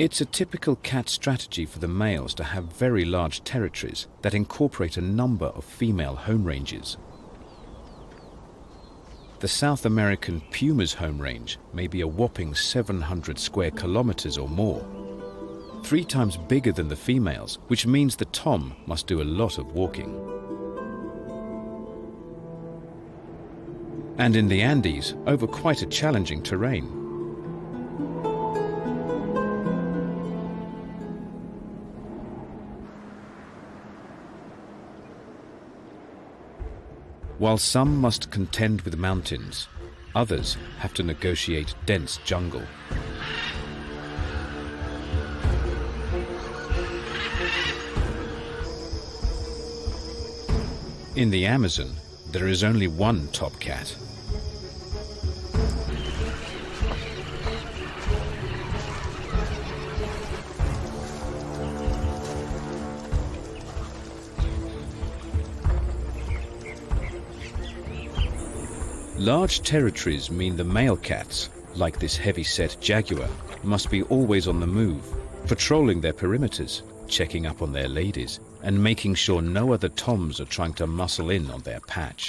It's a typical cat strategy for the males to have very large territories that incorporate a number of female home ranges. The South American puma's home range may be a whopping 700 square kilometers or more, 3 times bigger than the females, which means the tom must do a lot of walking. And in the Andes, over quite a challenging terrain. While some must contend with mountains, others have to negotiate dense jungle. In the Amazon, there is only one top cat. Large territories mean the male cats, like this heavy-set jaguar, must be always on the move, patrolling their perimeters, checking up on their ladies, and making sure no other toms are trying to muscle in on their patch.